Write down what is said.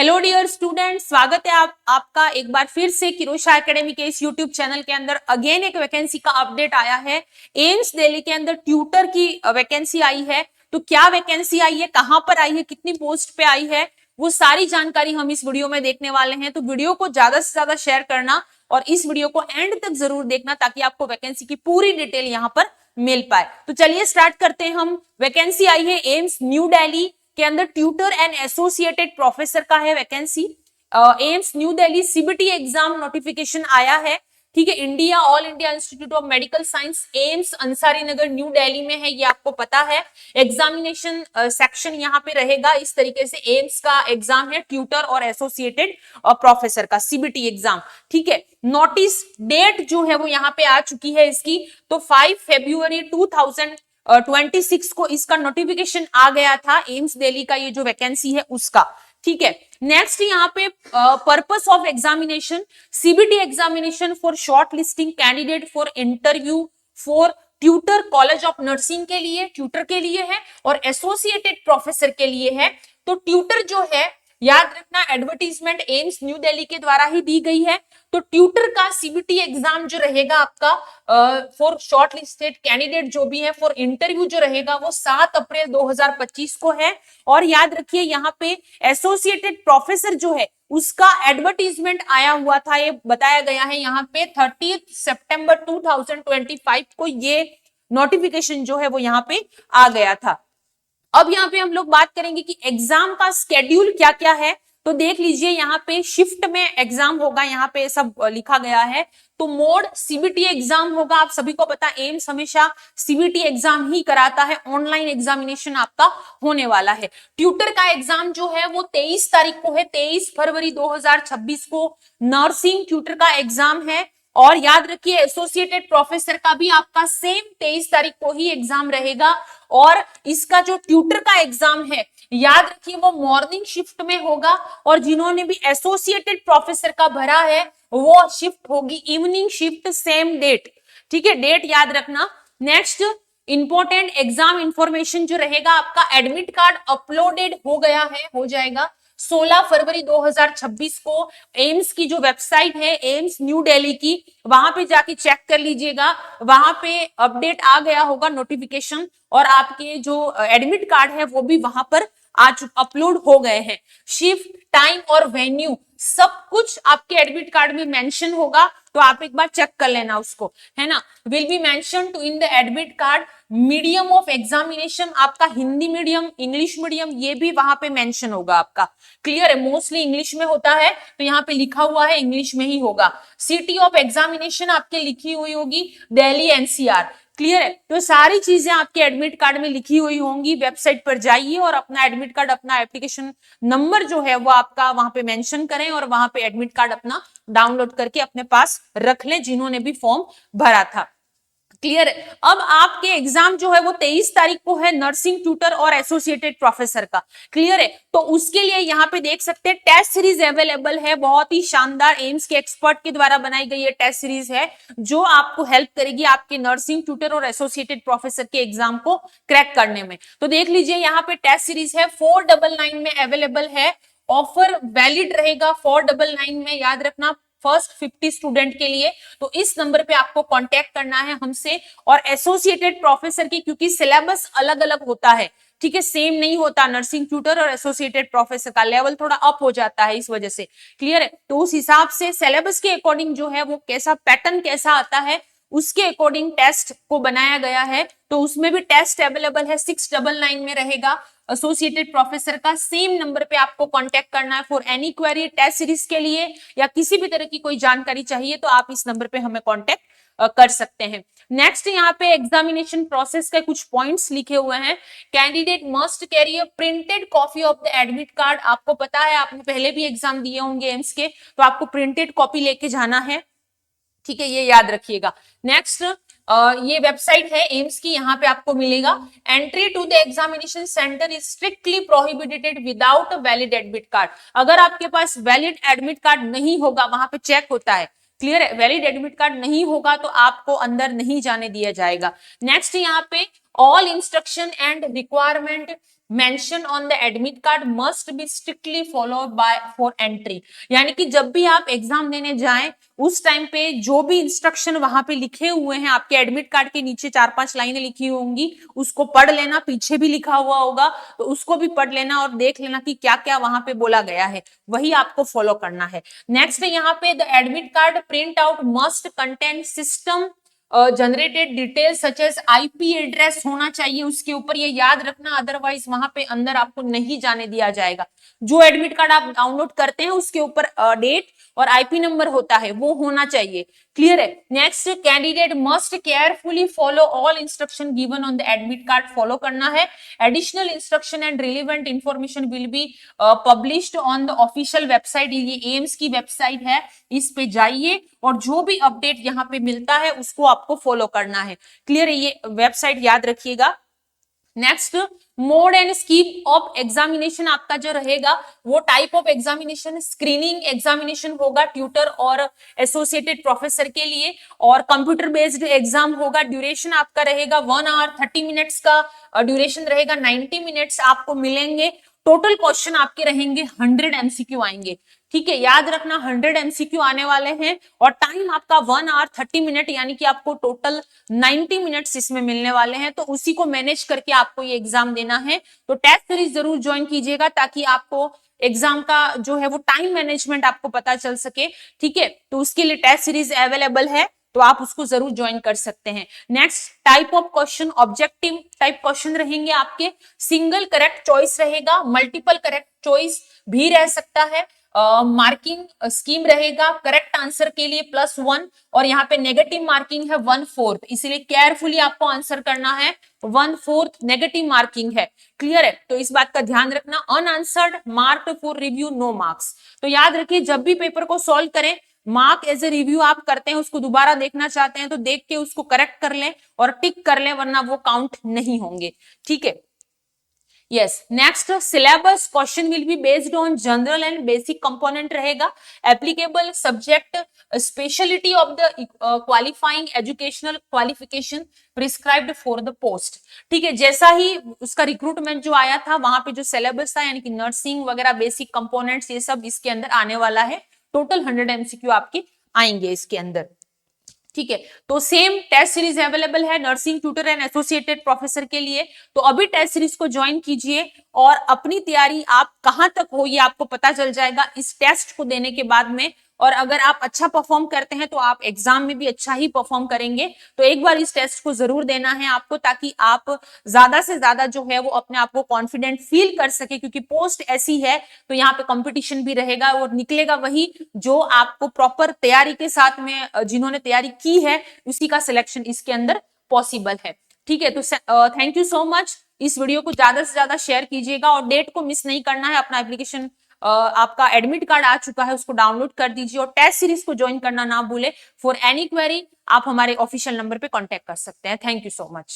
Hello dear student, स्वागत है आपका एक बार फिर से किरोशा एकेडमी के इस यूट्यूब चैनल के अंदर। अगेन एक वैकेंसी का अपडेट आया है। एम्स दिल्ली के अंदर ट्यूटर की वैकेंसी आई है। तो क्या वैकेंसी आई है, कहां पर आई है, कितनी पोस्ट पे आई है, वो सारी जानकारी हम इस वीडियो में देखने वाले हैं। तो वीडियो को ज्यादा से ज्यादा शेयर करना और इस वीडियो को एंड तक जरूर देखना ताकि आपको वैकेंसी की पूरी डिटेल यहाँ पर मिल पाए। तो चलिए स्टार्ट करते हैं हम। वैकेंसी आई है एम्स न्यू दिल्ली के अंदर ट्यूटर एंड एसोसिएटेड प्रोफेसर का है vacancy. AIIMS new Delhi CBT exam notification आया है। ठीक है, India all India institute of medical science AIIMS Ansari Nagar new Delhi में है, ये आपको पता है। एग्जामिनेशन सेक्शन यहाँ पे रहेगा इस तरीके से। एम्स का एग्जाम है ट्यूटर और एसोसिएटेड प्रोफेसर का सीबीटी एग्जाम। ठीक है, नोटिस डेट जो है वो यहाँ पे आ चुकी है इसकी। तो 5 फरवरी 2026 को इसका नोटिफिकेशन आ गया था एम्स दिल्ली का, ये जो वैकेंसी है उसका। ठीक है, नेक्स्ट यहाँ पे purpose of examination, CBT examination for short listing candidate for interview for tutor college of nursing के लिए, ट्यूटर के लिए है, और एसोसिएटेड प्रोफेसर के लिए है। तो ट्यूटर जो है, याद रखना, एडवर्टीजमेंट एम्स न्यू दिल्ली के द्वारा ही दी गई है। तो ट्यूटर का सीबीटी एग्जाम जो रहेगा आपका फॉर शॉर्ट लिस्टेड कैंडिडेट जो भी है, फॉर इंटरव्यू जो रहेगा वो 7 अप्रैल 2025 को है। और याद रखिए यहाँ पे एसोसिएटेड प्रोफेसर जो है उसका एडवर्टीजमेंट आया हुआ था, ये बताया गया है यहाँ पे 30 सितंबर 2025 को ये नोटिफिकेशन जो है वो यहाँ पे आ गया था। अब यहाँ पे हम लोग बात करेंगे कि एग्जाम का स्केड्यूल क्या क्या है। तो देख लीजिए यहाँ पे शिफ्ट में एग्जाम होगा, यहाँ पे सब लिखा गया है। तो मोड सीबीटी एग्जाम होगा, आप सभी को पता एम्स हमेशा सीबीटी एग्जाम ही कराता है, ऑनलाइन एग्जामिनेशन आपका होने वाला है। ट्यूटर का एग्जाम जो है वो 23 तारीख को है, 23 फरवरी 2026 को नर्सिंग ट्यूटर का एग्जाम है। और याद रखिए एसोसिएटेड प्रोफेसर का भी आपका सेम 23 तारीख को ही एग्जाम रहेगा। और इसका जो ट्यूटर का एग्जाम है, याद रखिए वो मॉर्निंग शिफ्ट में होगा, और जिन्होंने भी एसोसिएटेड प्रोफेसर का भरा है वो शिफ्ट होगी इवनिंग शिफ्ट, सेम डेट। ठीक है, डेट याद रखना। नेक्स्ट इंपॉर्टेंट एग्जाम इंफॉर्मेशन जो रहेगा, आपका एडमिट कार्ड अपलोडेड हो गया है, हो जाएगा 16 फरवरी 2026 को। एम्स की जो वेबसाइट है एम्स न्यू दिल्ली की, वहां पे जाके चेक कर लीजिएगा, वहां पे अपडेट आ गया होगा नोटिफिकेशन, और आपके जो एडमिट कार्ड है वो भी वहां पर आज अपलोड हो गए हैं। शिफ्ट, टाइम और वेन्यू सब कुछ आपके एडमिट कार्ड में मेंशन होगा, तो आप एक बार चेक कर लेना उसको, है ना। Will be mention to in the admit card. Medium of examination आपका हिंदी मीडियम, इंग्लिश मीडियम, ये भी वहां पे मेंशन होगा आपका। क्लियर है, मोस्टली इंग्लिश में होता है तो यहाँ पे लिखा हुआ है इंग्लिश में ही होगा। सिटी ऑफ एग्जामिनेशन आपके लिखी हुई होगी दिल्ली एनसीआर। क्लियर है, तो सारी चीजें आपके एडमिट कार्ड में लिखी हुई होंगी। वेबसाइट पर जाइए और अपना एडमिट कार्ड, अपना एप्लीकेशन नंबर जो है वो आपका वहां पे मेंशन करें, और वहां पे एडमिट कार्ड अपना डाउनलोड करके अपने पास रख लें जिन्होंने भी फॉर्म भरा था। क्लियर है। अब आपके एग्जाम जो है वो 23 तारीख को है, नर्सिंग ट्यूटर और एसोसिएटेड प्रोफेसर का। क्लियर है, तो उसके लिए यहाँ पे देख सकते हैं टेस्ट सीरीज अवेलेबल है, बहुत ही शानदार एम्स के एक्सपर्ट के द्वारा बनाई गई ये टेस्ट सीरीज है जो आपको हेल्प करेगी आपके नर्सिंग ट्यूटर और एसोसिएटेड प्रोफेसर के एग्जाम को क्रैक करने में। तो देख लीजिए यहाँ पे टेस्ट सीरीज है 499 में अवेलेबल है। ऑफर वैलिड रहेगा 499 में, याद रखना, फर्स्ट 50 स्टूडेंट के लिए। तो इस नंबर पे आपको कांटेक्ट करना है हमसे। और एसोसिएटेड प्रोफेसर की क्योंकि सिलेबस अलग अलग होता है, ठीक है, सेम नहीं होता, नर्सिंग ट्यूटर और एसोसिएटेड प्रोफेसर का लेवल थोड़ा अप हो जाता है इस वजह से। क्लियर है, तो उस हिसाब से सिलेबस के अकॉर्डिंग जो है वो कैसा पैटर्न कैसा आता है उसके अकॉर्डिंग टेस्ट को बनाया गया है। तो उसमें भी टेस्ट अवेलेबल है, 699 में रहेगा एसोसिएटेड प्रोफेसर का। सेम नंबर पे आपको कांटेक्ट करना है for any query, test series के लिए या किसी भी तरह की कोई जानकारी चाहिए तो आप इस नंबर पे हमें कांटेक्ट कर सकते हैं। नेक्स्ट यहाँ पे एग्जामिनेशन प्रोसेस के कुछ पॉइंट्स लिखे हुए हैं। Candidate must carry a printed copy of the admit card. आपको पता है, आपने पहले भी एग्जाम दिए होंगे एम्स के, तो आपको प्रिंटेड कॉपी लेके जाना है। ठीक है, ये याद रखिएगा। नेक्स्ट ये वेबसाइट है एम्स की, यहाँ पे आपको मिलेगा। Entry to the examination centre is strictly prohibited without valid admit card. अगर आपके पास वैलिड एडमिट कार्ड नहीं होगा, वहां पे चेक होता है। क्लियर है, वैलिड एडमिट कार्ड नहीं होगा तो आपको अंदर नहीं जाने दिया जाएगा। नेक्स्ट यहाँ पे all instruction and requirement mention on the admit card must be strictly followed by for entry. यानी कि जब भी आप एग्जाम देने जाएं उस टाइम पे जो भी इंस्ट्रक्शन वहां पे लिखे हुए हैं आपके एडमिट कार्ड के नीचे 4-5 लाइनें लिखी होंगी, उसको पढ़ लेना, पीछे भी लिखा हुआ होगा तो उसको भी पढ़ लेना और देख लेना कि क्या क्या वहां पे बोला गया है, वही आपको फॉलो करना है। नेक्स्ट यहाँ पे the admit card print out must contain system generated detail such as IP address होना चाहिए उसके ऊपर, ये याद रखना, अदरवाइज वहां पे अंदर आपको नहीं जाने दिया जाएगा। जो एडमिट कार्ड आप डाउनलोड करते हैं उसके ऊपर डेट और आईपी नंबर होता है, वो होना चाहिए। क्लियर है। Next, candidate must carefully follow all instruction given on the admit card, follow करना है। Additional instruction and relevant information will be published on the official website, ये एम्स की वेबसाइट है, इस पे जाइए और जो भी अपडेट यहाँ पे मिलता है उसको आपको फॉलो करना है। क्लियर है, ये वेबसाइट याद रखिएगा। Next, mode and scheme of examination आपका जो रहेगा वो type of examination screening examination होगा ट्यूटर और एसोसिएटेड प्रोफेसर के लिए, और कंप्यूटर बेस्ड एग्जाम होगा। ड्यूरेशन आपका रहेगा 1 आवर 30 मिनट्स का ड्यूरेशन रहेगा, 90 मिनट्स आपको मिलेंगे। टोटल क्वेश्चन आपके रहेंगे 100 एमसीक्यू आएंगे। ठीक है, याद रखना 100 एमसीक्यू आने वाले हैं और टाइम आपका 1 आवर 30 मिनट, यानी कि आपको टोटल 90 मिनट्स इसमें मिलने वाले हैं। तो उसी को मैनेज करके आपको ये एग्जाम देना है। तो टेस्ट सीरीज जरूर ज्वाइन कीजिएगा ताकि आपको एग्जाम का जो है वो टाइम मैनेजमेंट आपको पता चल सके। ठीक है, तो उसके लिए टेस्ट सीरीज अवेलेबल है, तो आप उसको जरूर ज्वाइन कर सकते हैं। Next, type of question objective type question रहेंगे आपके, सिंगल करेक्ट चॉइस रहेगा, मल्टीपल करेक्ट चॉइस भी रह सकता है, मार्किंग स्कीम रहेगा, करेक्ट आंसर के लिए +1 और यहाँ पे नेगेटिव मार्किंग है 1/4, इसलिए केयरफुली आपको आंसर करना है। 1/4 नेगेटिव मार्किंग है। क्लियर है, तो इस बात का ध्यान रखना। Unanswered marked for review, no marks. तो याद रखिए जब भी पेपर को सॉल्व करें, मार्क एज ए रिव्यू आप करते हैं, उसको दोबारा देखना चाहते हैं तो देख के उसको करेक्ट कर लें और टिक कर लें, वरना वो काउंट नहीं होंगे। ठीक है। Yes, next syllabus question will be based on general and basic component रहेगा, applicable subject specialty of the qualifying educational qualification prescribed for the post। ठीक है, जैसा ही उसका रिक्रूटमेंट जो आया था वहां पे जो सिलेबस था, यानी कि नर्सिंग वगैरह बेसिक कंपोनेंट्स, ये सब इसके अंदर आने वाला है। टोटल 100 एमसीक्यू आपके आएंगे इसके अंदर। ठीक है, तो सेम टेस्ट सीरीज अवेलेबल है nursing tutor and associated professor के लिए। तो अभी टेस्ट सीरीज को ज्वाइन कीजिए और अपनी तैयारी आप कहां तक हो ये आपको पता चल जाएगा इस टेस्ट को देने के बाद में। और अगर आप अच्छा परफॉर्म करते हैं तो आप एग्जाम में भी अच्छा ही परफॉर्म करेंगे। तो एक बार इस टेस्ट को जरूर देना है आपको, ताकि आप ज्यादा से ज्यादा जो है वो अपने आप को कॉन्फिडेंट फील कर सके, क्योंकि पोस्ट ऐसी है तो यहाँ पे कंपटीशन भी रहेगा और निकलेगा वही जो आपको प्रॉपर तैयारी के साथ में, जिन्होंने तैयारी की है उसी का सिलेक्शन इसके अंदर पॉसिबल है। ठीक है, तो थैंक यू सो मच। इस वीडियो को ज्यादा से ज्यादा शेयर कीजिएगा और डेट को मिस नहीं करना है। अपना एप्लीकेशन, आपका एडमिट कार्ड आ चुका है, उसको डाउनलोड कर दीजिए और टेस्ट सीरीज को ज्वाइन करना ना भूले। फॉर एनी क्वेरी आप हमारे ऑफिशियल नंबर पे कांटेक्ट कर सकते हैं। Thank you so much.